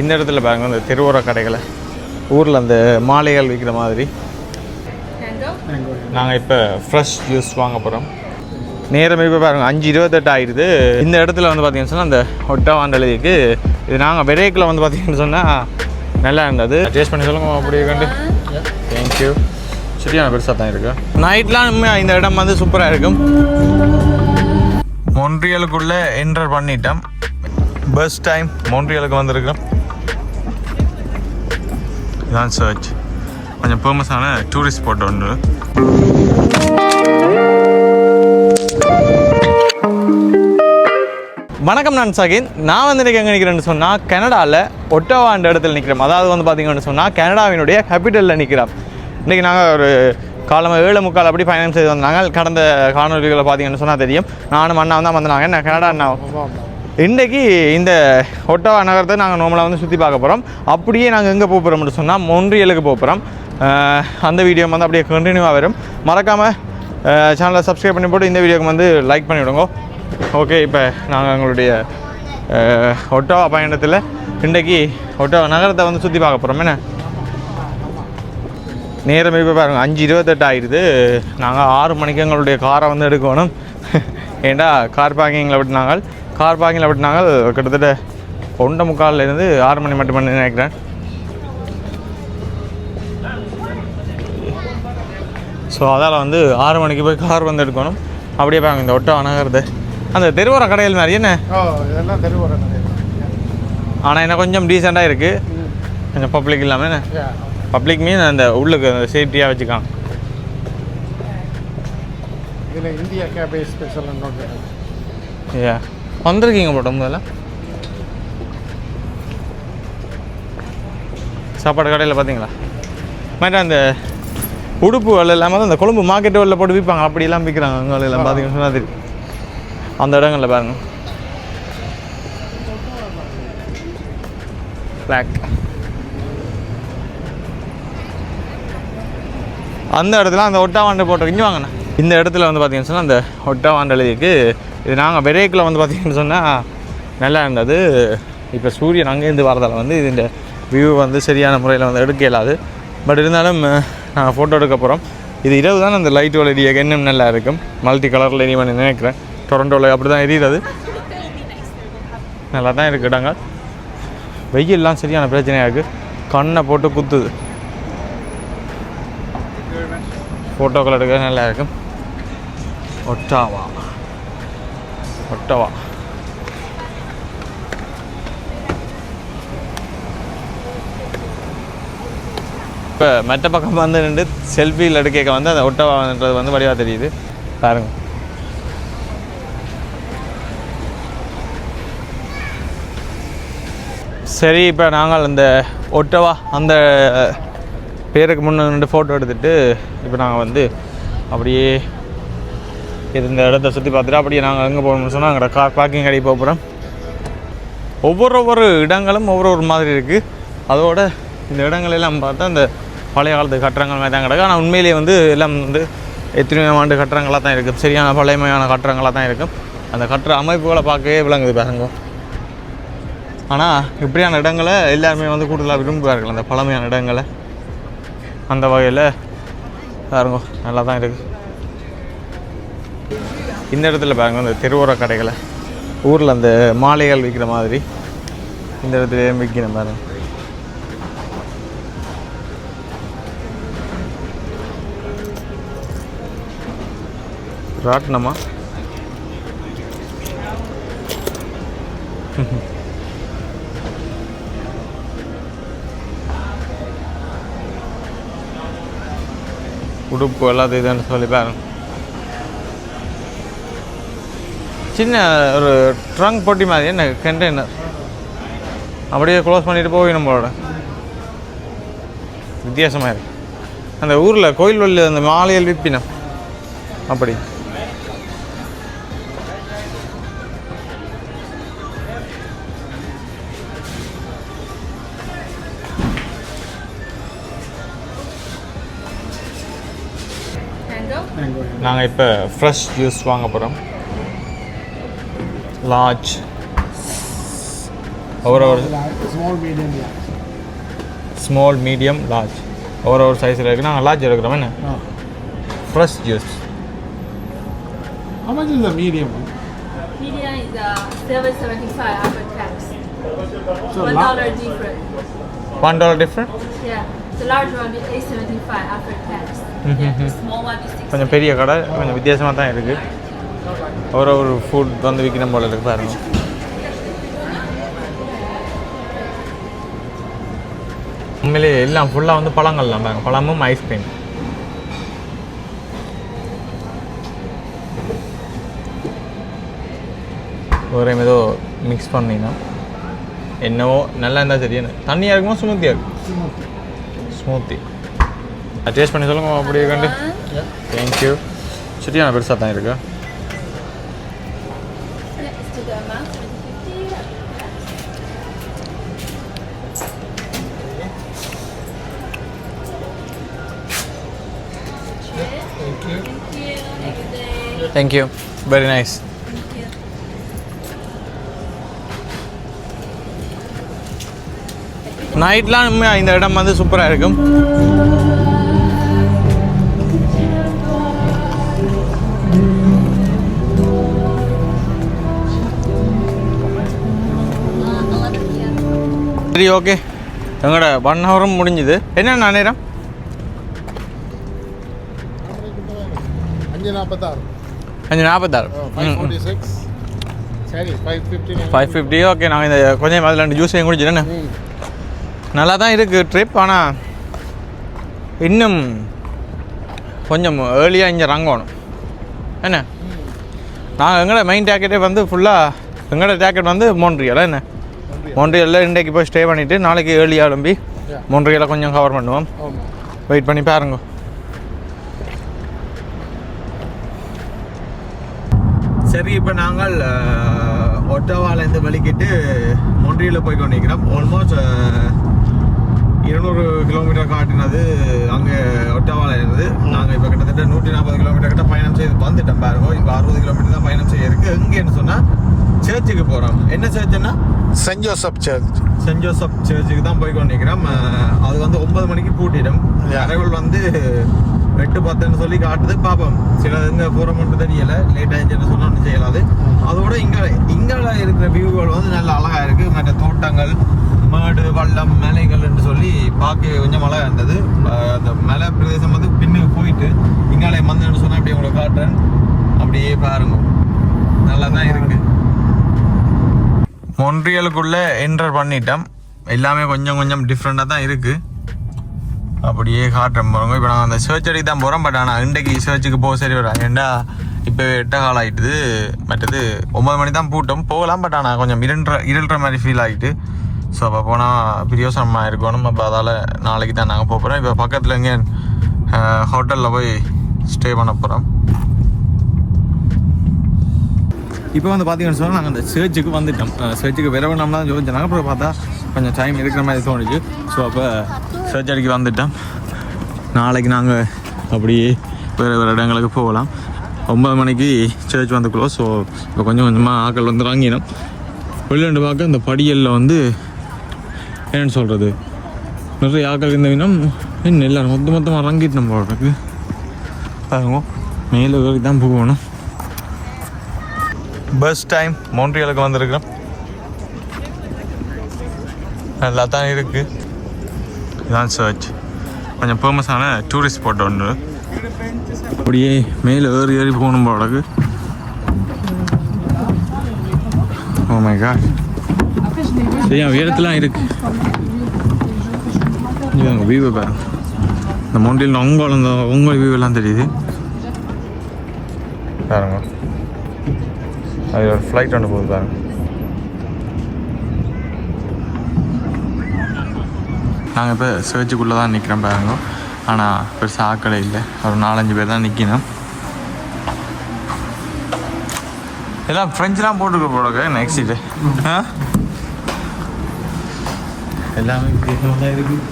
இந்த இடத்துல பாருங்க அந்த தெருவோர கடைகளை ஊரில் அந்த மாலைகள் விற்கிற மாதிரி. நாங்கள் இப்போ ஃப்ரெஷ் ஜூஸ் வாங்க போகிறோம். நேரம் இப்போ பாருங்கள் 5:28 ஆகிடுது. இந்த இடத்துல வந்து பார்த்திங்கன்னு சொன்னால் அந்த ஒட்டவாண்டலுக்கு இது நாங்கள் விரைக்கில் வந்து பார்த்திங்கன்னு சொன்னால் நல்லா இருந்தது. டேஸ்ட் பண்ணி சொல்லுங்க அப்படியே கண்டு. தேங்க்யூ. சரியான பெருசாக தான் இருக்குது. நைட்லாம் இந்த இடம் வந்து சூப்பராக இருக்கும். மொன்ட்ரியலுக்குள்ளே என்டர் பண்ணிட்டோம். பஸ் டைம் மொன்ட்ரியலுக்கு வந்திருக்கோம். இதான் சர்ச் கொஞ்சம் ஃபேமஸான டூரிஸ்ட் ஸ்பாட் ஒன்று. வணக்கம், நான் சகின். நான் வந்து இன்றைக்கி எங்கே நிற்கிறேன்னு சொன்னால் கனடாவில் ஒட்டவான்ற இடத்துல நிற்கிறோம். அதாவது வந்து பார்த்திங்கன்னு சொன்னால் கனடாவினுடைய கேபிட்டலில் நிற்கிறோம். இன்றைக்கி நாங்கள் ஒரு காலமாக 7:45 அப்படி பயணம் செய்து வந்தாங்க. கடந்த காணொலிகளை பார்த்தீங்கன்னு சொன்னால் தெரியும். நானும் அண்ணா தான் வந்தாங்க. நான் கனடா அண்ணா. இன்றைக்கி இந்த ஒட்டவா நகரத்தை நாங்கள் நார்மலாக வந்து சுற்றி பார்க்க போகிறோம். அப்படியே நாங்கள் எங்கே போக போகிறோம்னு சொன்னால் மொன்ட்ரியலுக்கு போக போகிறோம். அந்த வீடியோ வந்து அப்படியே கண்டினியூவாக வரும். மறக்காமல் சேனலை சப்ஸ்கிரைப் பண்ணி போட்டு இந்த வீடியோக்கு வந்து லைக் பண்ணிவிடுங்க. ஓகே, இப்போ நாங்கள் எங்களுடைய ஒட்டவா பயணத்தில் இன்றைக்கி ஒட்டவா நகரத்தை வந்து சுற்றி பார்க்க போகிறோம். என்ன நேரம் இப்போ பாருங்கள் 5:28 ஆகிடுது. நாங்கள் 6 மணிக்கு எங்களுடைய காரை வந்து எடுக்கணும். ஏண்டா கார் பார்க்கிங்கில் விட்டுனாங்க. கிட்டத்தட்ட 1:45 6 மணி மட்டும் பண்ணி நினைக்கிறேன். ஸோ அதால் வந்து 6 மணிக்கு போய் கார் வந்து எடுக்கணும். அப்படியே பாருங்க இந்த ஒட்டவா நகரத்தை அந்த தெருவோர கடைகள் மாதிரி. என்ன இதெல்லாம் தெருவோர கடைகள், ஆனால் என்ன கொஞ்சம் டீசெண்டாக இருக்குது. கொஞ்சம் பப்ளிக் இல்லாமல் என்ன பப்ளிக் மீன் அந்த உள்ளுக்கு அந்த சேஃப்டியாக வச்சுக்காங்க. இதில் இந்தியா கேபே ஸ்பெஷல் ஏ வந்திருக்கீங்க போட்டோம். முதல்ல சாப்பாடு கடையில் பார்த்தீங்களா மாதிரி அந்த உடுப்புகள் இல்லாமல் அந்த கொழும்பு மார்க்கெட்டு வெளில போட்டு விற்பாங்க. அப்படியெல்லாம் விற்கிறாங்க. அங்கே எல்லாம் பார்த்தீங்கன்னு சொன்னால் தெரியும். அந்த இடங்களில் பாருங்க பிளாக். அந்த இடத்துல அந்த ஒட்டவாண்டை போட்டு இங்கே வாங்கினேன். இந்த இடத்துல வந்து பார்த்திங்கன்னு சொன்னால் அந்த ஒட்டவாண்டலுக்கு இது நாங்கள் விரைக்கில் வந்து பார்த்திங்கன்னு சொன்னால் நல்லா இருந்தது. இப்போ சூரியன் அங்கேருந்து வரதால் வந்து இது இந்த வியூ வந்து சரியான முறையில் வந்து எடுக்க இயலாது. பட் இருந்தாலும் நாங்கள் ஃபோட்டோ எடுக்க போகிறோம். இது இரவு தான் அந்த லைட் எரிய இன்னும் நல்லா இருக்கும். மல்டி கலரில் எரியுமான்னு நினைக்கிறேன். டொரண்டோவில் அப்படி தான் எரியுறது. நல்லா தான் இருக்குது இடங்க. வெயிலெலாம் சரியான பிரச்சனையாக இருக்குது. கண்ணை போட்டு குத்துது. ஃபோட்டோக்கள் எடுக்க நல்லா இருக்கும். ஒட்டவா இப்போ மற்ற பக்கம் வந்து நின்று செல்ஃபியில் எடுக்க வந்து அந்த ஒட்டவான்றது வந்து வடிவாக தெரியுது பாருங்க. சரி, இப்போ நாங்கள் அந்த ஒட்டவா அந்த பேருக்கு முன்னே நின்று ஃபோட்டோ எடுத்துகிட்டு இப்போ நாங்கள் வந்து அப்படியே இந்த இடத்த சுற்றி பார்த்துட்டு அப்படியே நாங்கள் எங்கே போகணும்னு சொன்னால் அங்கே கார் பார்க்கிங் கடைக்கு போக போகிறோம். ஒவ்வொரு இடங்களும் ஒவ்வொரு மாதிரி இருக்குது. அதோட இந்த இடங்களெல்லாம் பார்த்தா இந்த பழைய காலத்து கட்டடங்கள் மாதிரி தான் கிடக்கு. ஆனால் உண்மையிலேயே வந்து எல்லாம் வந்து எத்தனையோ ஆண்டு கட்டடங்களாக தான் இருக்கும். சரியான பழையமையான கட்டடங்களாக தான் இருக்கும். அந்த கட்டுற அமைப்புகளை பார்க்கவே விளங்குது பாருங்க. ஆனால் இப்படியான இடங்களை எல்லாருமே வந்து கூடுதலாக விரும்புவார்கள், அந்த பழமையான இடங்களை. அந்த வகையில் பாருங்க நல்லா தான் இருக்குது. இந்த இடத்துல பாருங்க அந்த தெருவோர கடைகளை ஊரில் அந்த மாலைகள் விற்கிற மாதிரி இந்த இடத்துல விற்கிற பாருங்க. ராட்டினமா உடுப்பு எல்லாத்தையும் இதுன்னு சொல்லி பாருங்க. சின்ன ஒரு ட்ரங்க் பொட்டி மாதிரி என்ன கண்டெய்னர் அப்படியே க்ளோஸ் பண்ணிட்டு போய் நம்மளோட வித்தியாசமாக இருக்குது. அந்த ஊரில் கோயில் வழி அந்த மாலையில் விற்பினம் அப்படி. நாங்கள் இப்போ ஃப்ரெஷ் ஜூஸ் வாங்க போகிறோம். லார்ஜ் ஒரு small medium large. Small medium large ஒரு சைஸில் இருக்குது. நாங்கள் லார்ஜ் எடுக்கிறோம். என்ன fresh juice How much is the medium one? Medium is 7.75 after tax. So $1 different. $1 different. Yeah. The large one is 8.75 after tax. Yeah. The small one is 6. கொஞ்சம் பெரிய கடை, கொஞ்சம் வித்தியாசமாக தான் இருக்குது. ஒரு ஃபுட் வந்து விற்கணும் போல இருக்கு பாருங்க. உண்மையிலே எல்லாம் ஃபுல்லாக வந்து பழங்கள்லாம் பாருங்க, பழமும் ஐஸ்கிரீம். ஒரு ஏதோ மிக்ஸ் பண்ணினா என்னவோ நல்லா இருந்தால் சரியான தண்ணியாக இருக்குமோ ஸ்மூத்தியாக இருக்கும். ஸ்மூத்தி டேஸ்ட் பண்ணி சொல்லுங்க அப்படியே கண்டு. தேங்க்யூ. சரியான பெருசாக தான் இருக்கா. Next to the amount, 50. Thank you. Thank you. Have a good day. Thank you. Very nice. Thank you. நைட்லாம் இந்த இடம் வந்து சூப்பராக இருக்கும். சரி, ஓகே. எங்களோட 1 ஹவரும் முடிஞ்சுது. என்ன நேரம்? 5:46. 5:46. 5:46. சரி 5:50. 5:50. ஓகே, நாங்கள் இந்த கொஞ்சம் அதில் 2 ஜூஸையும் குடிச்சிட்டேன்னு நல்லா தான் இருக்குது ட்ரிப். ஆனால் இன்னும் கொஞ்சம் ஏர்லியாக இங்கே இறங்கணும். என்ன நாங்கள் எங்களோட மெயின் டேக்கெட்டே வந்து ஃபுல்லாக எங்களோட டேக்கெட் வந்து மோன்ட்ரியல். என்ன மோன்ட்ரியலில் இன்றைக்கு போய் ஸ்டே பண்ணிவிட்டு நாளைக்கு ஏர்லியாக எழும்பி மோன்ட்ரியலை கொஞ்சம் கவர் பண்ணுவோம். வெயிட் பண்ணி பாருங்க. சரி, இப்போ நாங்கள் ஒட்டவாலேருந்து வலிக்கிட்டு மொன்ட்ரியலில் போய் கொண்டிருக்கிறோம். ஆல்மோஸ்ட் 200 கிலோமீட்டர் காட்டினது அங்கே ஒட்டவாவில் இருந்தது. நாங்கள் இப்போ கிட்டத்தட்ட 140 கிலோமீட்டர் கிட்ட பயணம் செய்து வந்துட்டோம் பாருங்க. இப்போ 60 கிலோமீட்டர் தான் பயணம் செய்ய இருக்குது. எங்கேன்னு சொன்னால் சர்ச்சுக்கு போகிறோம். என்ன சர்ச்சுன்னா saint Joseph church. Saint Joseph சர்ச்சுக்கு தான் போய் கொண்டிருக்கிறோம். அது வந்து 9 மணிக்கு பூட்டிடும். அரைவல் வந்து 8:10 சொல்லி காட்டுது. பார்ப்போம், சில எங்கே போகிற மட்டும் தெரியலை. லேட் ஆகிடுச்சுன்னு சொன்னால் ஒன்றும் செய்யலாது. அதோட இங்கே இருக்கிற வியூகள் வந்து நல்ல அழகாக இருக்குது. மற்ற தோட்டங்கள், மேடு, வள்ளம், மலைகள்னு சொல்லி பார்க்க கொஞ்சம் மழை இருந்தது. அந்த மலை பிரதேசம் வந்து பின்னுக்கு போயிட்டு இங்காலே மந்தன்னு சொன்னால் அப்படியே உங்களை காட்டுறேன். அப்படியே பாருங்க, நல்லா தான் இருக்குது. மொன்ட்ரியலுக்குள்ளே என்டர் பண்ணிட்டோம். எல்லாமே கொஞ்சம் கொஞ்சம் டிஃப்ரெண்ட்டாக தான் இருக்குது. அப்படியே காட்டுறேன் பாருங்க. இப்போ நான் அந்த சர்ச் அடிக்கு தான் போகிறேன். பட் ஆனால் இன்றைக்கு சர்ச்சுக்கு போக சரி வராது. ஏன்டா இப்போ 8 காலம் ஆகிட்டுது. மற்றது 9 மணி தான் பூட்டம் போகலாம். பட் ஆனால் கொஞ்சம் இருள்ற மாதிரி ஃபீல் ஆகிட்டு. ஸோ அப்போ போனால் பிரியோசனமாக இருக்கணும். அப்போ அதால் நாளைக்கு தான் நாங்கள் போகிறோம். இப்போ பக்கத்தில் எங்கே ஹோட்டலில் போய் ஸ்டே பண்ண போகிறோம். இப்போ வந்து பார்த்தீங்கன்னு சொன்னால் நாங்கள் அந்த சர்ச்சுக்கு வந்துட்டோம். சர்ச்சுக்கு விரவணம்னா யோசிச்சாங்க. அப்புறம் பார்த்தா கொஞ்சம் டைம் இருக்கிற மாதிரி தோணுச்சு. ஸோ அப்போ சர்ச் அடிக்கு வந்துட்டோம். நாளைக்கு நாங்கள் அப்படியே வேறு இடங்களுக்கு போகலாம். 9 மணிக்கு சர்ச் வந்து க்ளோஸ். ஸோ இப்போ கொஞ்சம் கொஞ்சமாக ஆக்கள் வந்து வாங்கினோம். வெளியாண்டு பார்க்க இந்த படியலில் வந்து என்னென்னு சொல்கிறது, நிறைய ஆக்கள் இந்த வினம் இன்னும் எல்லோரும் மொத்தமாக இறங்கிட்டு நம்ம போடுறதுக்கு பாருங்க. மேலே வரைக்கும் தான் போகணும். பஸ் டைம் மோன்ட்ரியலுக்கு வந்திருக்கிறோம். நல்லா தான் இருக்குது. இதுதான் சர்ச். கொஞ்சம் ஃபேமஸான டூரிஸ்ட் ஸ்பாட் ஒன்று. அப்படியே மேலே ஏறி போகணும் போடக்கு. ஓ மை காட், சரியா உயரத்துலாம் இருக்குது. இங்கே வியூவை பாருங்க. இந்த மவுண்டில் உங்கள் வியூ எல்லாம் தெரியுது பாருங்க. அது ஒரு ஃப்ளைட் ஒன்று போகுது பாருங்க. நாங்கள் இப்போ சர்ச்சுக்குள்ளே தான் நிற்கிறோம் பாருங்க. ஆனால் பெருசாக ஆக்களே இல்லை. ஒரு 4-5 பேர் தான் நிற்கணும். எல்லாம் ஃப்ரெஞ்செலாம் போட்டுக்க போடுங்க நெக்ஸ்ட் இது. எல்லாமே வித்தியாசமாக தான் இருக்குது.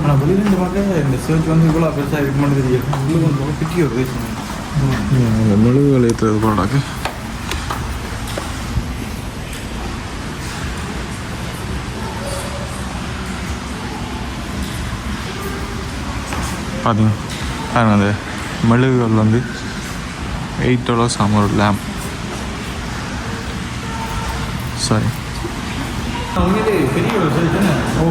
ஆனால் வெளியிலேருந்து பார்க்க இந்த சர்ச் வந்து இவ்வளோ பெருசாக இருக்க மாட்டேங்குது. தெரியும் உள்ளே கொஞ்சம் பிட்டி ஒரு இந்த மெழுகுகள் ஏற்றுறது போடாக்கு. பார்த்தீங்க பாருங்க அந்த மெழுகுகள் வந்து $8 ஆமாம் ஒரு லேம்ப். சாரி உண்மையிலே பெரிய ஒரு சைஸ். ஓ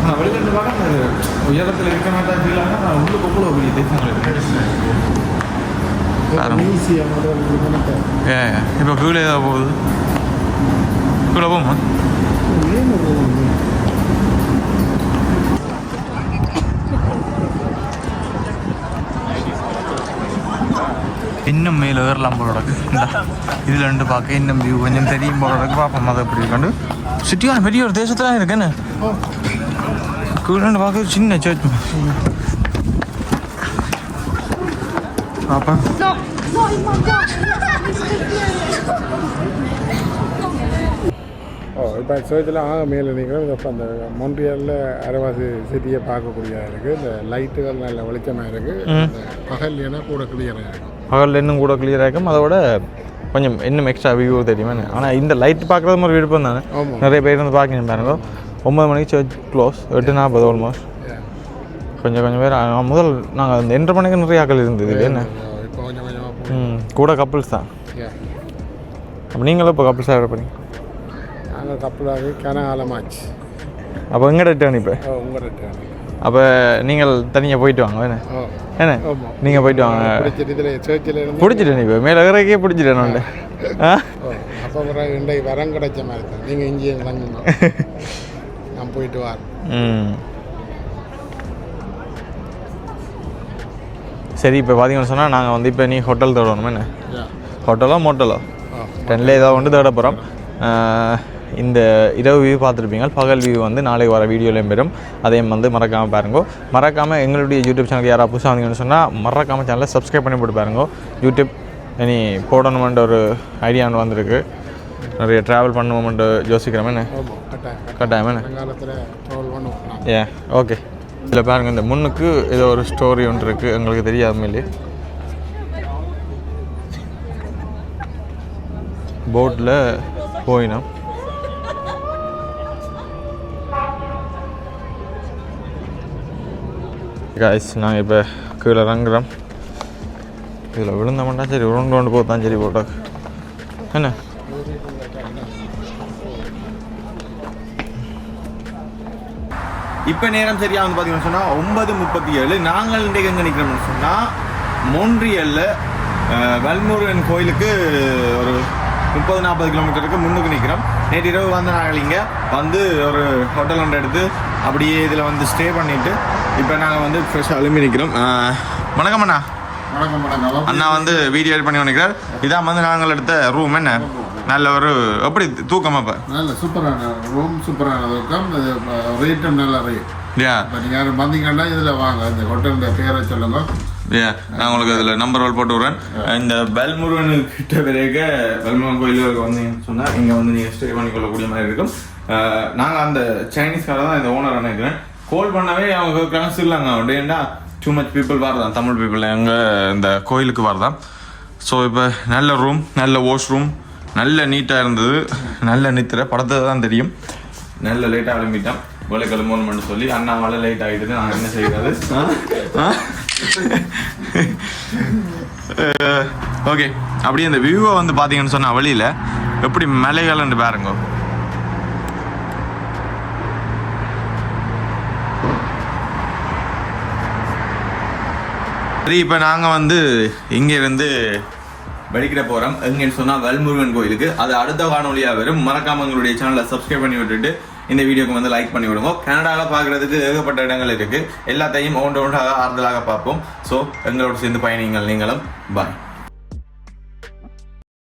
நான் வெளியிட்டு பார்க்க உயரத்தில் இருக்க மாட்டேன் ஃபீல் ஆனால் நான் உள்ளுக்கு கூட பெரிய தேசங்கள் இப்போ கீழே ஏதாவது போகுது கீழே போமா இன்னும் மேலே ஏறலாம் போலோடக்கு இதில் ரெண்டு பார்க்க இன்னும் வியூ கொஞ்சம் தெரியும் போலோடக்கு பார்ப்போம். அதை எப்படி இருக்காண்டு சிட்டியான பெரிய ஒரு தேசத்தில் இருக்குன்னு கீழே பார்க்க சின்ன சர்ச் பாப்பா. இப்போ சர்ச்சில் மேலே நிற்கிறோம். இப்போ அந்த மொன்ட்ரியலில் அரைவாசி சிட்டியை பார்க்கக்கூடியதாக இருக்குது. இந்த லைட்டுகள் நல்ல வெளிச்சமாக இருக்குது. பகல் ஏன்னா கூட கிளியராக இருக்கும். பகலில் இன்னும் கூட கிளியராக இருக்கும். அதோட கொஞ்சம் இன்னும் எக்ஸ்ட்ரா வியூ தெரியுமா. ஆனால் இந்த லைட் பார்க்குறது மாதிரி விருப்பம் தானே. நிறைய பேர் வந்து பார்க்கணும் பாருங்க. 9 மணிக்கு சர்ச் க்ளோஸ், 8:40 ஆல்மோஸ்ட். கொஞ்சம் பேர் முதல் நாங்கள் அந்த 8:30 மணிக்கு நிறைய ஆக்கள் இருந்தது என்ன. இப்போ கொஞ்சம் கொஞ்சமாக கூட கப்புள்ஸ் தான். அப்போ நீங்களும் இப்போ கப்புள்ஸாக இருப்பீங்க. நாங்கள் கப்பலாகி கனகாலமாச்சு. அப்போ எங்கே ரிட்டர்ன் இப்போ உங்கள் ரிட்டர்ன். அப்போ நீங்கள் தனியாக போயிட்டு வாங்க என்ன என்ன நீங்கள் போயிட்டு வாங்க. பிடிச்சிட்டேன் இப்போ மேலே இறக்கே பிடிச்சிட்டேன் நான். அப்போ இன்றைக்கு வரம் கிடைச்ச மாதிரி தான். நீங்கள் இங்கே தங்கணும். நான் போயிட்டு வரேன். சரி இப்போ பார்த்தீங்கன்னு சொன்னால் நாங்கள் வந்து இப்போ நீ ஹோட்டல் தேடணும் என்ன. ஹோட்டலோ மோட்டலோ 10ல் ஏதாவது ஒன்று தேட போகிறோம். இந்த இரவு வியூ பார்த்துருப்பீங்க. பகல் வியூ வந்து நாளைக்கு வர வீடியோலையும் பெறும். அதையும் வந்து மறக்காமல் பாருங்க. மறக்காமல் எங்களுடைய யூடியூப் சேனலுக்கு யாராவது புதுசாக வந்தீங்கன்னு சொன்னால் மறக்காமல் சேனலை சப்ஸ்கிரைப் பண்ணி போட்டு பாருங்க. யூடியூப் இனி போடணுமென்ற ஒரு ஐடியா ஒன்று வந்திருக்கு. நிறைய ட்ராவல் பண்ணுவோம்ட்டு யோசிக்கிறோம் என்ன. கட்டாயம் என்ன. ஓகே இதில் பாருங்கள் இந்த முன்னுக்கு ஏதோ ஒரு ஸ்டோரி ஒன்று இருக்குது. எங்களுக்கு தெரியாத மேலே போட்டில் போயினோம். காய்ஸ் நாங்கள் இப்போ கீழே இறங்குறோம். இதில் விழுந்தோம்னா சரி உருண்டு போது தான் சரி போட்டா என்ன. இப்போ நேரம் சரியாக வந்து பார்த்தீங்கன்னு சொன்னால் 9:37. நாங்கள் இன்றைக்கு எங்கே நிற்கிறோம்னு சொன்னால் மோன்ட்ரியலில் வல்முருகன் கோயிலுக்கு ஒரு 30-40 கிலோமீட்டருக்கு முன்னுக்கு நிற்கிறோம். நேற்று இரவு வந்து நாங்கள் இங்கே வந்து ஒரு ஹோட்டல் ஒன்று எடுத்து அப்படியே இதில் வந்து ஸ்டே பண்ணிவிட்டு இப்போ நாங்கள் வந்து ஃப்ரெஷ்ஷாக எழுப்பி நிற்கிறோம். வணக்கம் அண்ணா. வணக்கம் வணக்கம். அண்ணா வந்து வீடியோ எடிட் பண்ணி நினைக்கிறார். இதான் வந்து நாங்கள் எடுத்த ரூம் என்ன நல்ல ஒரு எப்படி தூக்கமா இப்போ நல்ல சூப்பரான ரூம், சூப்பரான தூக்கம். ரேட்டும் நல்ல ரேட். நீங்கள் யாரும் வந்தீங்கன்னா இதில் வாங்க. இந்த ஹோட்டலுடைய பேரை சொல்லுங்க. நான் உங்களுக்கு அதில் நம்பர் ரோல் போட்டு விட்றேன். இந்த வல்முருகன் கிட்ட வரைக்க வல்முருகன் கோயிலுக்கு வந்தீங்கன்னு சொன்னால் இங்கே வந்து நீங்கள் ஸ்டே பண்ணிக்கொள்ளக்கூடிய மாதிரி இருக்கும். நாங்கள் அந்த சைனீஸ்கார தான் இந்த ஓனர் நினைக்கிறேன். கால் பண்ணவே அவங்க கிளாஸ் இல்லைங்க அப்படின்னா டூ மச் பீப்புள் வரதான், தமிழ் பீப்புள் எங்கே இந்த கோயிலுக்கு வரதான். ஸோ இப்போ நல்ல ரூம், நல்ல வாஷ் ரூம், நல்ல நீட்டாக இருந்தது, நல்ல நித்திர படத்தை தான் தெரியும். நல்ல லேட்டாக கிளம்பிட்டான். வேலை கிளம்பணும்னு சொல்லி அண்ணாவால் லேட் ஆகிட்டு நான் என்ன செய்கிறது. ஓகே அப்படியே அந்த வியூவை வந்து பார்த்தீங்கன்னு சொன்னால் வழியில் எப்படி மலைகள்னு பாருங்க. சரி இப்போ நாங்கள் வந்து இங்கேருந்து வெடிக்கிற போகிறோம். எங்கன்னு சொன்னால் வல்முருகன் கோயிலுக்கு. அது அடுத்த காணொலியாக வரும். மறக்காம எங்களுடைய சேனலை சப்ஸ்கிரைப் பண்ணி விட்டுட்டு இந்த வீடியோக்கு வந்து லைக் பண்ணி விடுங்க. கனடாவில் பார்க்குறதுக்கு ஏகப்பட்ட இடங்கள் இருக்குது. எல்லாத்தையும் ஒன்றாக ஆறுதலாக பார்ப்போம். ஸோ எங்களோட சேர்ந்து பயணிங்கள் நீங்களும். பாய்.